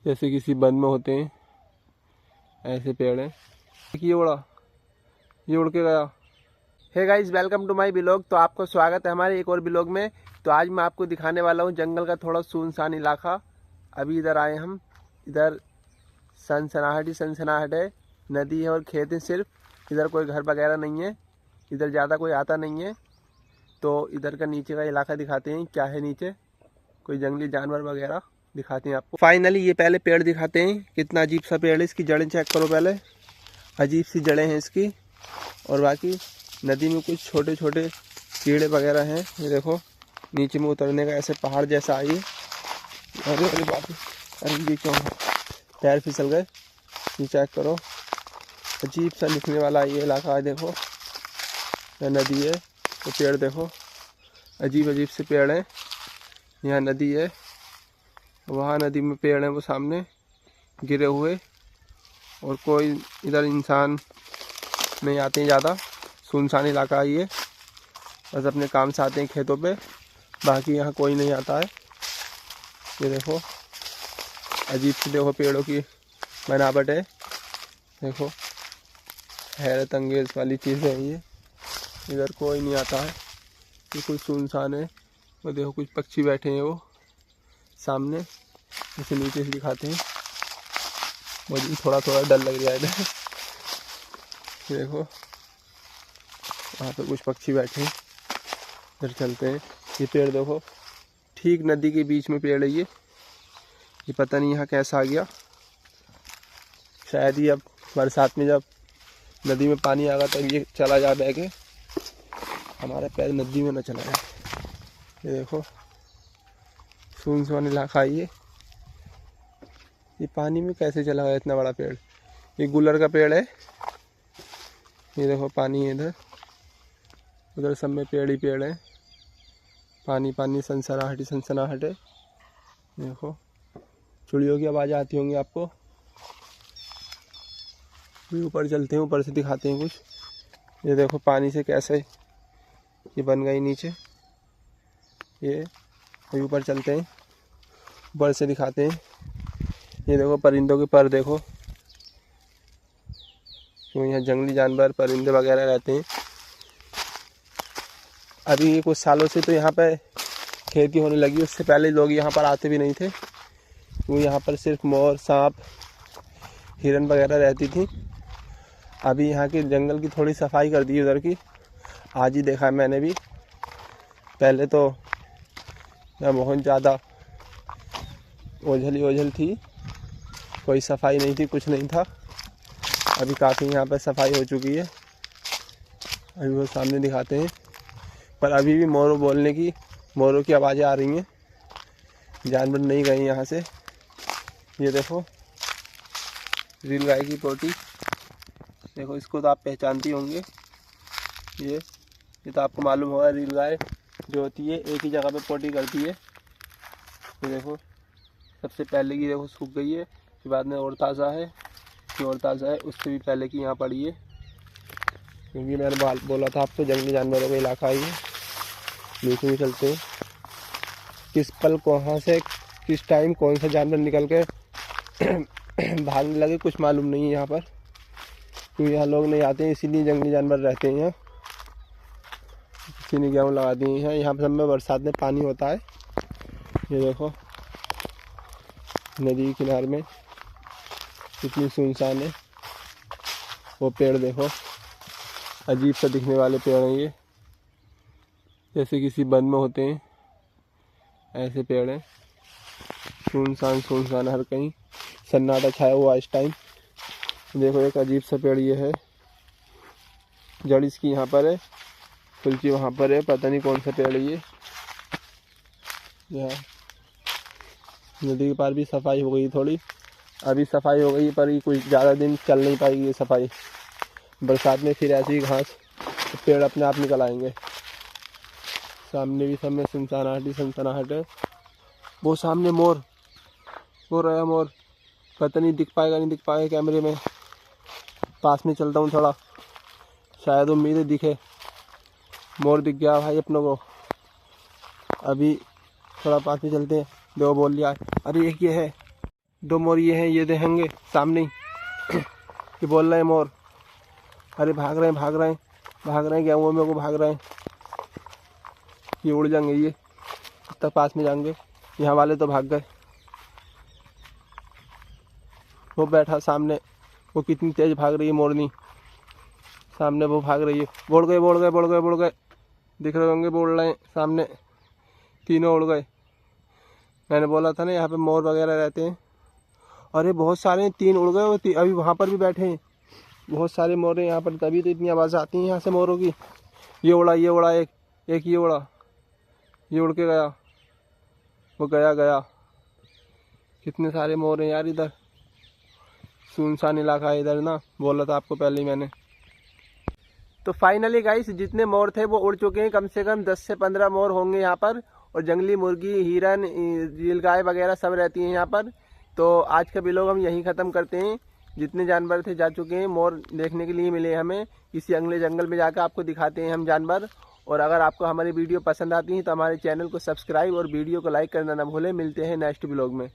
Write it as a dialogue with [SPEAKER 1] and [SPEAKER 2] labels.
[SPEAKER 1] जैसे किसी वन में होते हैं ऐसे पेड़ हैं। ये उड़ के गया। Hey guys, welcome to my vlog. तो आपको स्वागत है हमारे एक और व्लॉग में। तो आज मैं आपको दिखाने वाला हूँ जंगल का थोड़ा सुनसान इलाका। अभी इधर आए हम। इधर सनसनाहट है, नदी है और खेत है सिर्फ। इधर कोई घर वगैरह नहीं है, इधर ज़्यादा कोई आता नहीं है। तो इधर का नीचे का इलाका दिखाते हैं क्या है नीचे, कोई जंगली जानवर वगैरह दिखाते हैं आपको। फाइनली ये पहले पेड़ दिखाते हैं, कितना अजीब सा पेड़ है। इसकी जड़ें चेक करो पहले, अजीब सी जड़ें हैं इसकी। और बाकी नदी में कुछ छोटे छोटे कीड़े वगैरह हैं। ये देखो नीचे में उतरने का ऐसे पहाड़ जैसा आई है। अरे अरे बाप रे, अरे ये क्यों है, पैर फिसल गए। ये चेक करो, अजीब सा दिखने वाला ये इलाका है। देखो यह नदी है, तो पेड़ देखो अजीब अजीब से पेड़ हैं। यहाँ नदी है, वहाँ नदी में पेड़ हैं वो सामने गिरे हुए। और कोई इधर इंसान नहीं आते हैं ज़्यादा, सुनसान इलाका है ये। बस अपने काम से आते हैं खेतों पे, बाकी यहाँ कोई नहीं आता है। ये देखो अजीब सी देखो पेड़ों की बनावट है। देखो हैरत अंगेज वाली चीज़ है ये। इधर कोई नहीं आता है, ये कुछ सुनसान है। वो देखो कुछ पक्षी बैठे हैं वो सामने, इसे नीचे से दिखाते हैं। मुझे थोड़ा थोड़ा डर लग रहा है इधर। देखो वहाँ पे कुछ पक्षी बैठे हैं, इधर चलते हैं। ये पेड़ देखो, ठीक नदी के बीच में पेड़ है ये पता नहीं यहाँ कैसा आ गया। शायद ही अब बरसात में जब नदी में पानी आएगा तब ये चला जा बह के, हमारा पैर नदी में न चला जाए। ये देखो सुनसान इलाका है ये पानी में कैसे चला गया इतना बड़ा पेड़। ये गुलर का पेड़ है। ये देखो पानी है इधर, उधर सब में पेड़ ही पेड़ है। पानी पानी सनसनाहट है। देखो चिड़ियों की आवाज़ आती होंगी आपको। ऊपर चलते हैं, ऊपर से दिखाते हैं कुछ। ये देखो पानी से कैसे ये बन गई नीचे। ये अभी ऊपर चलते हैं, ऊपर से दिखाते हैं। ये देखो परिंदों के पर देखो, तो यहाँ जंगली जानवर परिंदे वगैरह रहते हैं। अभी कुछ सालों से तो यहाँ पे खेती होने लगी, उससे पहले लोग यहाँ पर आते भी नहीं थे। वो यहाँ पर सिर्फ मोर, सांप, हिरन वगैरह रहती थी। अभी यहाँ के जंगल की थोड़ी सफाई कर दी उधर की, आज ही देखा मैंने भी। पहले तो यहाँ बहुत ज़्यादा ओझल थी, कोई सफाई नहीं थी, कुछ नहीं था। अभी काफ़ी यहाँ पर सफाई हो चुकी है। अभी वो सामने दिखाते हैं, पर अभी भी मोरों की आवाज़ें आ रही हैं। जानवर नहीं गए यहाँ से। ये देखो रील गाय की पोटी, देखो इसको तो आप पहचानती होंगे। ये तो आपको मालूम होगा, रील गाय जो होती है एक ही जगह पे पोटी करती है। ये देखो सबसे पहले की देखो सूख गई है, फिर बाद में और ताज़ा है, फिर और ताज़ा है, उससे भी पहले की यहाँ पड़ी है। क्योंकि मैंने बोला था आपको जंगली जानवरों का इलाका है ये। नीचे भी चलते हैं, किस पल कहाँ से किस टाइम कौन सा जानवर निकल के भागने लगे कुछ मालूम नहीं है यहाँ पर। क्योंकि यहाँ लोग नहीं आते हैं, इसीलिए जंगली जानवर रहते हैं यहाँ। किसी ने गेहूँ लगा दिए हैं। यहाँ पर सब में बरसात में पानी होता है। ये देखो नदी के किनारे में कितनी सुनसान है। वो पेड़ देखो अजीब सा दिखने वाले पेड़ हैं ये, जैसे किसी वन में होते हैं ऐसे पेड़ हैं। सुनसान हर कहीं सन्नाटा छाया हुआ इस टाइम। देखो एक अजीब सा पेड़ ये है, जड़ इसकी यहाँ पर है, फुलची वहाँ पर है, पता नहीं कौन सा पेड़ है ये। यहाँ नदी के पार भी सफाई हो गई थोड़ी, अभी सफाई हो गई, पर ये कुछ ज़्यादा दिन चल नहीं पाएगी ये सफाई। बरसात में फिर ऐसी घास पेड़ अपने आप निकल आएंगे। सामने भी सब में सनसनाहट है। वो सामने मोर रहा, मोर पता नहीं दिख पाएगा कैमरे में। पास में चलता हूँ थोड़ा, शायद उम्मीद है दिखे। मोर दिख गया भाई अपनों को। अभी थोड़ा पास में चलते हैं, देखो बोल लिया। अरे एक ये है, 2 मोर ये हैं, ये देखेंगे सामने ही। ये बोल रहे हैं मोर, अरे भाग रहे हैं भाग रहे हैं भाग रहे हैं, गेहूँ में को भाग रहे हैं। ये उड़ जाएंगे, ये तक पास में जाएंगे। यहाँ वाले तो भाग गए। वो बैठा सामने, वो कितनी तेज भाग रही है मोरनी, सामने वो भाग रही है। बोल गए बोल गए बोल गए बोल गए, दिख रहे होंगे, बोल रहे हैं सामने। तीनों उड़ गए। मैंने बोला था ना यहाँ पे मोर वगैरह रहते हैं। अरे बहुत सारे, 3 उड़ गए। वो अभी वहाँ पर भी बैठे हैं, बहुत सारे मोर हैं यहाँ पर, तभी तो इतनी आवाज़ आती है यहाँ से मोरों की। ये उड़ा एक ये उड़ा, ये उड़ के गया, वो गया। कितने सारे मोर हैं यार इधर, सुनसान इलाका है इधर ना, बोला था आपको पहले ही मैंने। तो फाइनली गाइस जितने मोर थे वो उड़ चुके हैं। कम से कम 10 से 15 मोर होंगे यहाँ पर। और जंगली मुर्गी, हिरन, नीलगाय वगैरह सब रहती हैं यहाँ पर। तो आज का व्लॉग हम यहीं ख़त्म करते हैं। जितने जानवर थे जा चुके हैं, मोर देखने के लिए मिले हमें। किसी अगले जंगल में जाकर आपको दिखाते हैं हम जानवर। और अगर आपको हमारी वीडियो पसंद आती है तो हमारे चैनल को सब्सक्राइब और वीडियो को लाइक करना ना भूलें। मिलते हैं नेक्स्ट व्लॉग में।